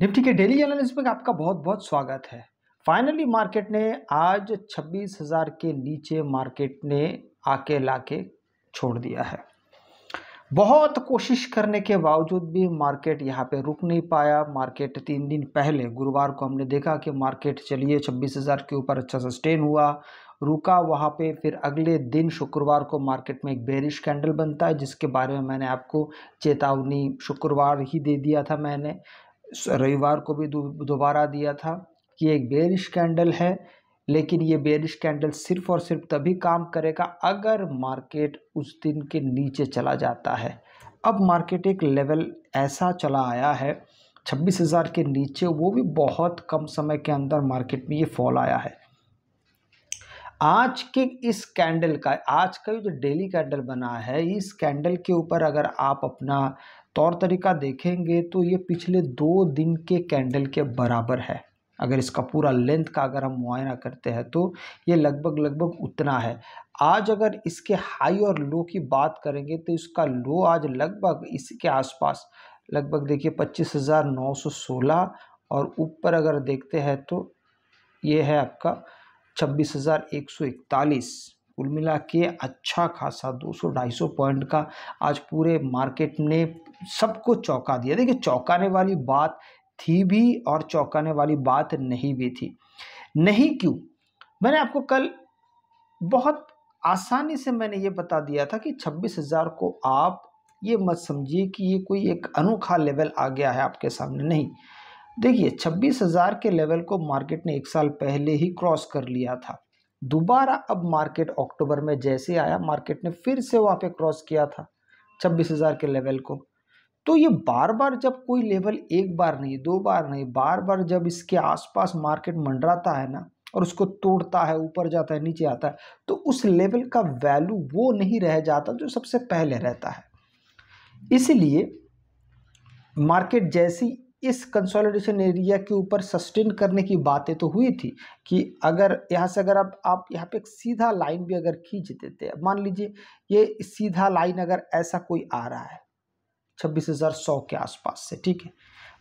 Nifty के daily analysis में आपका बहुत बहुत स्वागत है। फाइनली मार्केट ने आज 26,000 के नीचे मार्केट ने आके लाके छोड़ दिया है। बहुत कोशिश करने के बावजूद भी मार्केट यहाँ पे रुक नहीं पाया। मार्केट 3 दिन पहले गुरुवार को हमने देखा कि मार्केट चलिए 26,000 के ऊपर अच्छा सस्टेन हुआ, रुका वहाँ पे। फिर अगले दिन शुक्रवार को मार्केट में एक बेरिश कैंडल बनता है, जिसके बारे में मैंने आपको चेतावनी शुक्रवार ही दे दिया था। मैंने रविवार को भी दोबारा दिया था कि एक बेरिश कैंडल है, लेकिन ये बेरिश कैंडल सिर्फ और सिर्फ तभी काम करेगा अगर मार्केट उस दिन के नीचे चला जाता है। अब मार्केट एक लेवल ऐसा चला आया है 26,000 के नीचे, वो भी बहुत कम समय के अंदर मार्केट में ये फॉल आया है। आज के इस कैंडल का, आज का जो डेली कैंडल बना है, इस कैंडल के ऊपर अगर आप अपना तौर तरीका देखेंगे तो ये पिछले 2 दिन के कैंडल के बराबर है। अगर इसका पूरा लेंथ का अगर हम मुआयना करते हैं तो ये लगभग उतना है। आज अगर इसके हाई और लो की बात करेंगे तो इसका लो आज लगभग इसके आसपास, लगभग देखिए 25,916, और ऊपर अगर देखते हैं तो ये है आपका 26,141। कुल मिला के अच्छा खासा 200-250 पॉइंट का आज पूरे मार्केट ने सबको चौंका दिया। देखिए, चौंकाने वाली बात थी भी और चौंकाने वाली बात नहीं भी थी। नहीं क्यों? मैंने आपको कल बहुत आसानी से मैंने ये बता दिया था कि 26,000 को आप ये मत समझिए कि ये कोई एक अनोखा लेवल आ गया है आपके सामने, नहीं। देखिए, 26,000 के लेवल को मार्केट ने 1 साल पहले ही क्रॉस कर लिया था। दोबारा अब मार्केट अक्टूबर में जैसे आया, मार्केट ने फिर से वहाँ पे क्रॉस किया था 26,000 के लेवल को। तो ये बार बार जब कोई लेवल, एक बार नहीं, 2 बार नहीं, बार बार जब इसके आसपास मार्केट मंडराता है ना, और उसको तोड़ता है, ऊपर जाता है, नीचे आता है, तो उस लेवल का वैल्यू वो नहीं रह जाता जो सबसे पहले रहता है। इसलिए मार्केट जैसी इस कंसोलिडेशन एरिया के ऊपर सस्टेन करने की बातें तो हुई थी कि अगर यहाँ से अगर आप यहाँ पे एक सीधा लाइन भी अगर खींच देते हैं, मान लीजिए ये सीधा लाइन अगर ऐसा कोई आ रहा है 26,100 के आसपास से, ठीक है,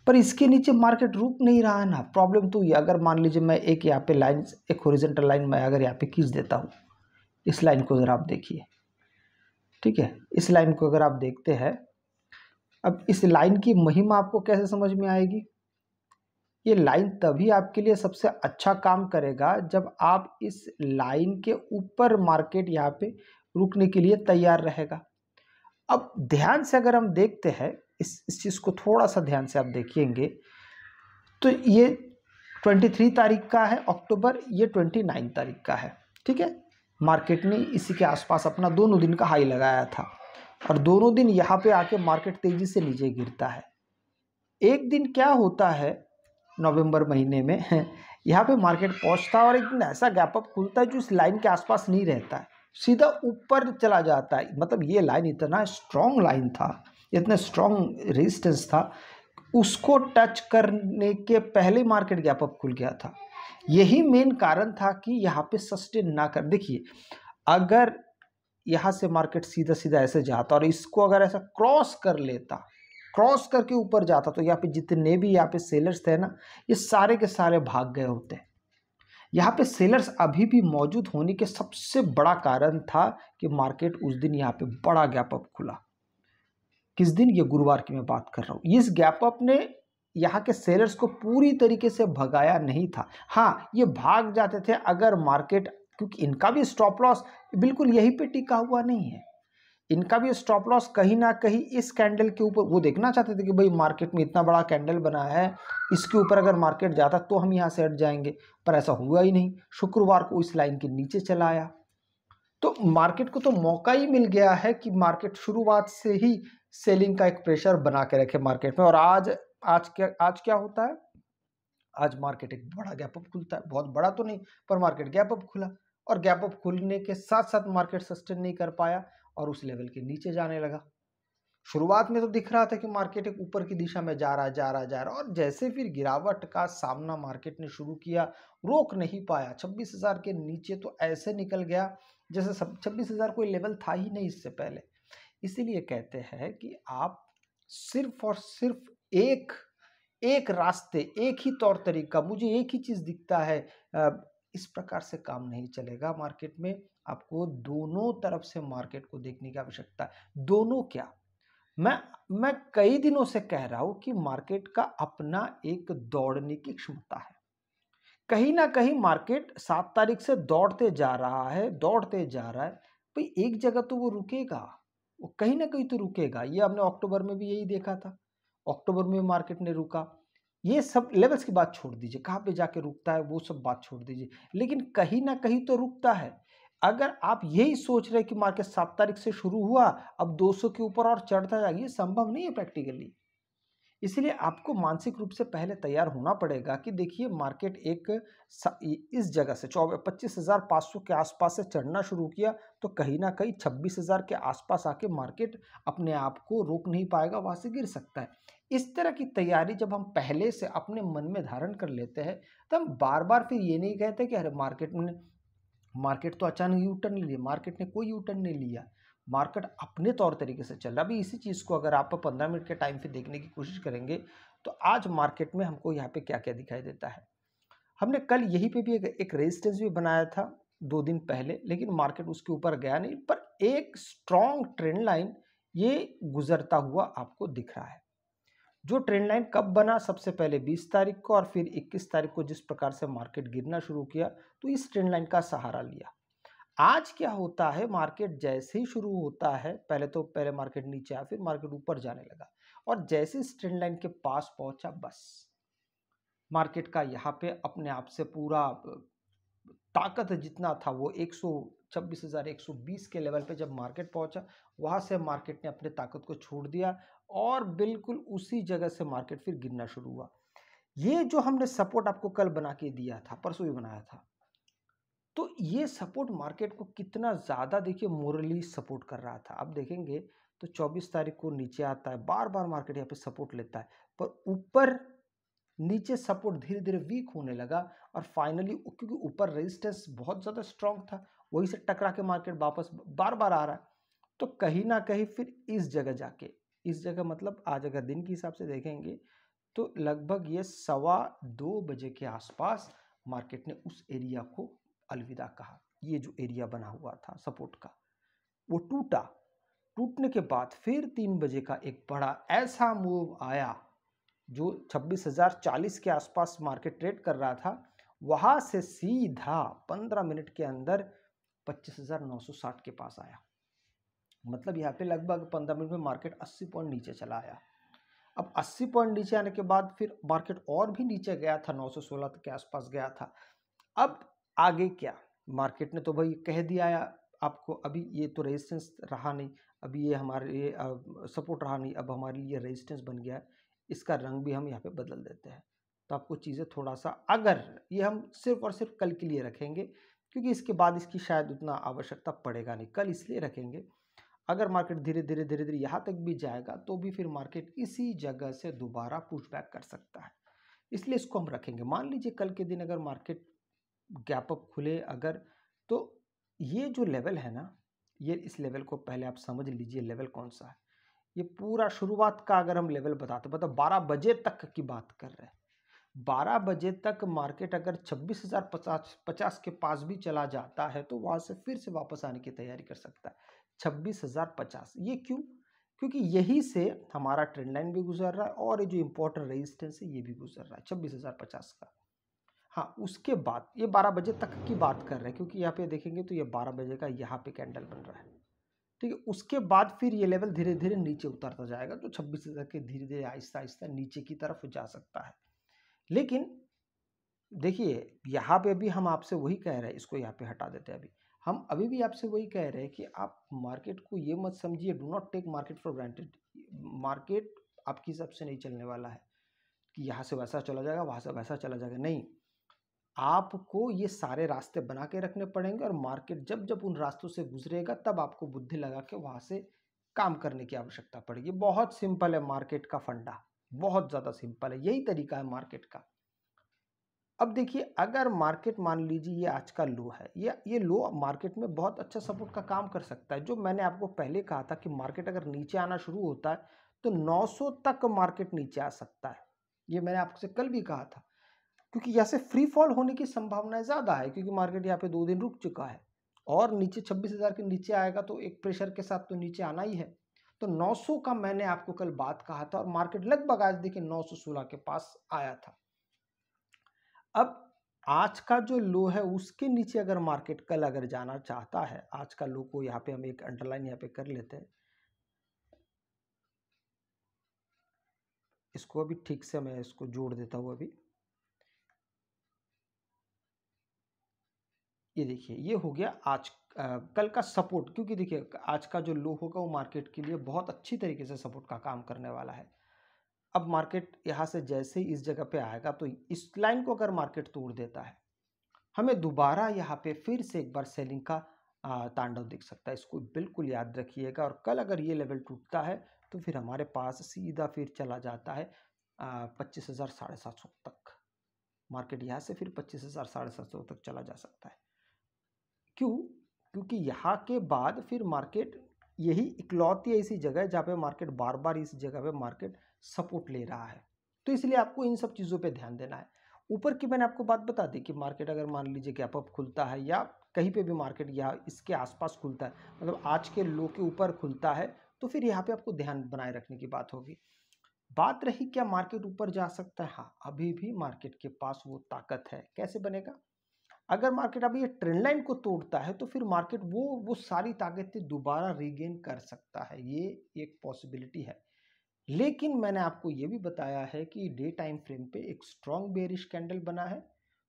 पर इसके नीचे मार्केट रुक नहीं रहा है ना। प्रॉब्लम तो ये, अगर मान लीजिए मैं एक यहाँ पे लाइन, एक हॉरिजॉन्टल लाइन मैं अगर यहाँ पे खींच देता हूँ, इस लाइन को अगर आप देखिए, ठीक है, इस लाइन को अगर आप देखते हैं, अब इस लाइन की महिमा आपको कैसे समझ में आएगी? ये लाइन तभी आपके लिए सबसे अच्छा काम करेगा जब आप इस लाइन के ऊपर मार्केट यहाँ पे रुकने के लिए तैयार रहेगा। अब ध्यान से अगर हम देखते हैं इस चीज़ को, थोड़ा सा ध्यान से आप देखिएंगे तो ये 23 तारीख का है अक्टूबर, ये 29 तारीख का है, ठीक है। मार्केट ने इसी के आसपास अपना दोनों दिन का हाई लगाया था, और दोनों दिन यहाँ पे आके मार्केट तेजी से नीचे गिरता है। एक दिन क्या होता है नवंबर महीने में यहाँ पे मार्केट पहुँचता है और एक दिन ऐसा गैप अप खुलता है जो इस लाइन के आसपास नहीं रहता है, सीधा ऊपर चला जाता है। मतलब ये लाइन इतना स्ट्रॉन्ग लाइन था, इतना स्ट्रॉन्ग रेजिस्टेंस था, उसको टच करने के पहले मार्केट गैप अप खुल गया था। यही मेन कारण था कि यहाँ पे सस्टेन ना कर, देखिए अगर यहाँ से मार्केट सीधा सीधा ऐसे जाता और इसको अगर ऐसा क्रॉस कर लेता, क्रॉस करके ऊपर जाता, तो यहाँ पे जितने भी यहाँ पे सेलर्स थे ना, ये सारे के सारे भाग गए होते। यहाँ पे सेलर्स अभी भी मौजूद होने के सबसे बड़ा कारण था कि मार्केट उस दिन यहाँ पे बड़ा गैप अप खुला। किस दिन? ये गुरुवार की मैं बात कर रहा हूँ। इस गैप अप ने यहाँ के सेलर्स को पूरी तरीके से भगाया नहीं था। हाँ, ये भाग जाते थे अगर मार्केट, क्योंकि इनका भी स्टॉप लॉस बिल्कुल यहीं पे टिका हुआ नहीं है। इनका भी स्टॉप लॉस कहीं ना कहीं इस कैंडल के ऊपर, वो देखना चाहते थे कि भाई मार्केट में इतना बड़ा कैंडल बना है, इसके ऊपर अगर मार्केट जाता तो हम यहाँ से हट जाएंगे, पर ऐसा हुआ ही नहीं। शुक्रवार को इस लाइन के नीचे चला आया, तो मार्केट को तो मौका ही मिल गया है कि मार्केट शुरुआत से ही सेलिंग का एक प्रेशर बना के रखे मार्केट में। और आज क्या होता है? आज मार्केट एक बड़ा गैप अप खुलता है, बहुत बड़ा तो नहीं, पर मार्केट गैप अप खुला, और गैप अप खुलने के साथ साथ मार्केट सस्टेन नहीं कर पाया और उस लेवल के नीचे जाने लगा। शुरुआत में तो दिख रहा था कि मार्केट एक ऊपर की दिशा में जा रहा, और जैसे फिर गिरावट का सामना मार्केट ने शुरू किया, रोक नहीं पाया। 26,000 के नीचे तो ऐसे निकल गया जैसे 26,000 कोई लेवल था ही नहीं इससे पहले। इसीलिए कहते हैं कि आप सिर्फ और सिर्फ एक एक रास्ते, एक ही तौर तरीका, मुझे एक ही चीज़ दिखता है। अ, इस प्रकार से काम नहीं चलेगा मार्केट में। आपको दोनों तरफ से मार्केट को देखने की आवश्यकता है। दोनों क्या, मैं मैं कई दिनों से कह रहा हूं कि मार्केट का अपना एक दौड़ने की क्षमता है। कहीं ना कहीं मार्केट 7 तारीख से दौड़ते जा रहा है, दौड़ते जा रहा है। भाई एक जगह तो वो रुकेगा, वो कहीं ना कहीं तो रुकेगा। ये हमने अक्टूबर में भी यही देखा था। अक्टूबर में मार्केट ने रुका। ये सब लेवल्स की बात छोड़ दीजिए, कहाँ पे जाके रुकता है वो सब बात छोड़ दीजिए, लेकिन कहीं ना कहीं तो रुकता है। अगर आप यही सोच रहे कि मार्केट 7 तारीख से शुरू हुआ, अब 200 के ऊपर और चढ़ता जाएगा, ये संभव नहीं है प्रैक्टिकली। इसलिए आपको मानसिक रूप से पहले तैयार होना पड़ेगा कि देखिए मार्केट इस जगह से 25,500 के आसपास से चढ़ना शुरू किया, तो कहीं ना कहीं 26,000 के आसपास आके मार्केट अपने आप को रोक नहीं पाएगा, वहां से गिर सकता है। इस तरह की तैयारी जब हम पहले से अपने मन में धारण कर लेते हैं, तो हम बार बार फिर ये नहीं कहते कि अरे मार्केट तो अचानक यू टर्न लिया। मार्केट ने कोई यू टर्न नहीं लिया। मार्केट अपने तौर तरीके से चल रहा है। अभी इसी चीज़ को अगर आप 15 मिनट के टाइम पे देखने की कोशिश करेंगे, तो आज मार्केट में हमको यहाँ पे क्या क्या दिखाई देता है। हमने कल यहीं पे भी एक रेजिस्टेंस भी बनाया था 2 दिन पहले, लेकिन मार्केट उसके ऊपर गया नहीं, पर एक स्ट्रॉन्ग ट्रेंड लाइन ये गुजरता हुआ आपको दिख रहा है। जो ट्रेंड लाइन कब बना, सबसे पहले 20 तारीख को और फिर 21 तारीख को जिस प्रकार से मार्केट गिरना शुरू किया, तो इस ट्रेंड लाइन का सहारा लिया। आज क्या होता है, मार्केट जैसे ही शुरू होता है, पहले मार्केट नीचे आया, फिर मार्केट ऊपर जाने लगा, और जैसे इस ट्रेंड लाइन के पास पहुंचा, बस मार्केट का यहाँ पे अपने आप से पूरा ताकत जितना था वो 126,120 के लेवल पे जब मार्केट पहुंचा, वहां से मार्केट ने अपने ताकत को छोड़ दिया, और बिल्कुल उसी जगह से मार्केट फिर गिरना शुरू हुआ। ये जो हमने सपोर्ट आपको कल बना के दिया था, परसों ही बनाया था, तो ये सपोर्ट मार्केट को कितना ज़्यादा देखिए मोरली सपोर्ट कर रहा था। आप देखेंगे तो 24 तारीख को नीचे आता है, बार बार मार्केट यहाँ पे सपोर्ट लेता है, पर ऊपर नीचे सपोर्ट धीरे धीरे वीक होने लगा, और फाइनली क्योंकि ऊपर रेजिस्टेंस बहुत ज़्यादा स्ट्रांग था, वही से टकरा के मार्केट वापस बार बार आ रहा है। तो कहीं ना कहीं फिर इस जगह जाके, इस जगह मतलब आज अगर दिन के हिसाब से देखेंगे, तो लगभग ये 2:15 बजे के आसपास मार्केट ने उस एरिया को अलविदा कहा। ये जो एरिया बना हुआ था सपोर्ट का, वो टूटा। टूटने के बाद फिर 3 बजे का एक बड़ा ऐसा मूव आया, जो 26,040 के आसपास मार्केट ट्रेड कर रहा था, वहां से सीधा 15 मिनट के अंदर 25,960 के पास आया। मतलब यहाँ पे लगभग 15 मिनट में मार्केट 80 पॉइंट नीचे चला आया। अब 80 पॉइंट नीचे आने के बाद फिर मार्केट और भी नीचे गया था, 916 के आसपास गया था। अब आगे क्या, मार्केट ने तो भाई कह दिया आपको, अभी ये तो रेजिस्टेंस रहा नहीं, अभी ये हमारे लिए सपोर्ट रहा नहीं, अब हमारे लिए रेजिस्टेंस बन गया है। इसका रंग भी हम यहाँ पे बदल देते हैं, तो आपको चीज़ें थोड़ा सा, अगर ये हम सिर्फ और सिर्फ कल के लिए रखेंगे, क्योंकि इसके बाद इसकी शायद उतना आवश्यकता पड़ेगा नहीं, कल इसलिए रखेंगे। अगर मार्केट धीरे धीरे धीरे धीरे यहाँ तक भी जाएगा, तो भी फिर मार्केट इसी जगह से दोबारा पुश बैक कर सकता है, इसलिए इसको हम रखेंगे। मान लीजिए कल के दिन अगर मार्केट गैप अप खुले अगर, तो ये जो लेवल है ना, ये इस लेवल को पहले आप समझ लीजिए, लेवल कौन सा है। ये पूरा शुरुआत का अगर हम लेवल बताते, मतलब 12 बजे तक की बात कर रहे हैं, 12 बजे तक मार्केट अगर 26,050 के पास भी चला जाता है, तो वहां से फिर से वापस आने की तैयारी कर सकता है। 26,050, ये क्यों? क्योंकि यही से हमारा ट्रेंड लाइन भी गुजर रहा है, और ये जो इंपॉर्टेंट रेजिस्टेंस है ये भी गुजर रहा है 26,050 का। हाँ, उसके बाद ये 12 बजे तक की बात कर रहे हैं, क्योंकि यहाँ पे देखेंगे तो ये 12 बजे का यहाँ पे कैंडल बन रहा है, ठीक है। उसके बाद फिर ये लेवल धीरे धीरे नीचे उतरता जाएगा, तो 26,000 के धीरे धीरे आहिस्ता आहिस्ता नीचे की तरफ जा सकता है। लेकिन देखिए यहाँ पे भी हम आपसे वही कह रहे हैं, इसको यहाँ पे हटा देते हैं। अभी हम अभी भी आपसे वही कह रहे हैं कि आप मार्केट को ये मत समझिए, do not tech market for granted. Market आपकी हिसाब से नहीं चलने वाला है कि यहाँ से वैसा चला जाएगा, वहाँ से वैसा चला जाएगा, नहीं। आपको ये सारे रास्ते बना के रखने पड़ेंगे, और मार्केट जब जब उन रास्तों से गुजरेगा, तब आपको बुद्धि लगा के वहाँ से काम करने की आवश्यकता पड़ेगी। बहुत सिंपल है मार्केट का फंडा, बहुत ज़्यादा सिंपल है, यही तरीका है मार्केट का। अब देखिए, अगर मार्केट मान लीजिए ये आज का लो है, ये लो मार्केट में बहुत अच्छा सपोर्ट का काम कर सकता है। जो मैंने आपको पहले कहा था कि मार्केट अगर नीचे आना शुरू होता है, तो 900 तक मार्केट नीचे आ सकता है। ये मैंने आपसे कल भी कहा था, क्योंकि यहाँ से फ्री फॉल होने की संभावना ज़्यादा है, क्योंकि मार्केट यहाँ पे 2 दिन रुक चुका है और नीचे 26,000 के नीचे आएगा तो एक प्रेशर के साथ तो नीचे आना ही है। तो 900 का मैंने आपको कल बात कहा था और मार्केट लगभग आज देखिए 916 के पास आया था। अब आज का जो लो है उसके नीचे अगर मार्केट कल अगर जाना चाहता है, आज का लो को यहाँ पे हम एक अंडरलाइन यहाँ पे कर लेते हैं, इसको अभी ठीक से मैं इसको जोड़ देता हूँ अभी। ये देखिए ये हो गया आज कल का सपोर्ट, क्योंकि देखिए आज का जो लो होगा वो मार्केट के लिए बहुत अच्छी तरीके से सपोर्ट का काम करने वाला है। अब मार्केट यहाँ से जैसे ही इस जगह पे आएगा तो इस लाइन को अगर मार्केट तोड़ देता है, हमें दोबारा यहाँ पे फिर से एक बार सेलिंग का तांडव दिख सकता है। इसको बिल्कुल याद रखिएगा। और कल अगर ये लेवल टूटता है तो फिर हमारे पास सीधा फिर चला जाता है 25,000 750 तक। मार्केट यहाँ से फिर 25,000 750 तक चला जा सकता है। क्यों? क्योंकि यहाँ के बाद फिर मार्केट यही इकलौती ऐसी जगह है जहाँ पे मार्केट बार बार इस जगह पे मार्केट सपोर्ट ले रहा है। तो इसलिए आपको इन सब चीज़ों पे ध्यान देना है। ऊपर की मैंने आपको बात बता दी कि मार्केट अगर मान लीजिए गैप अप खुलता है या कहीं पे भी मार्केट या इसके आसपास खुलता है, मतलब आज के लो के ऊपर खुलता है, तो फिर यहाँ पे आपको ध्यान बनाए रखने की बात होगी। बात रही क्या मार्केट ऊपर जा सकता है? हाँ, अभी भी मार्केट के पास वो ताकत है। कैसे बनेगा? अगर मार्केट अभी ये ट्रेंड लाइन को तोड़ता है तो फिर मार्केट वो सारी ताकतें दोबारा रीगेन कर सकता है, ये एक पॉसिबिलिटी है। लेकिन मैंने आपको ये भी बताया है कि डे टाइम फ्रेम पे एक स्ट्रॉन्ग बेयरिश कैंडल बना है,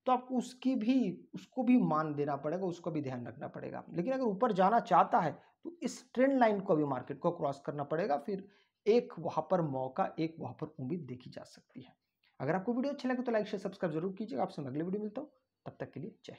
तो आपको उसको भी मान देना पड़ेगा, उसको भी ध्यान रखना पड़ेगा। लेकिन अगर ऊपर जाना चाहता है तो इस ट्रेंड लाइन को भी मार्केट को क्रॉस करना पड़ेगा, फिर एक वहां पर मौका, एक वहां पर उम्मीद देखी जा सकती है। अगर आपको वीडियो अच्छा लगे तो लाइक शेयर सब्सक्राइब जरूर कीजिएगा। आपसे मैं अगले वीडियो मिलता हूँ, तब तक के लिए जय हिंद।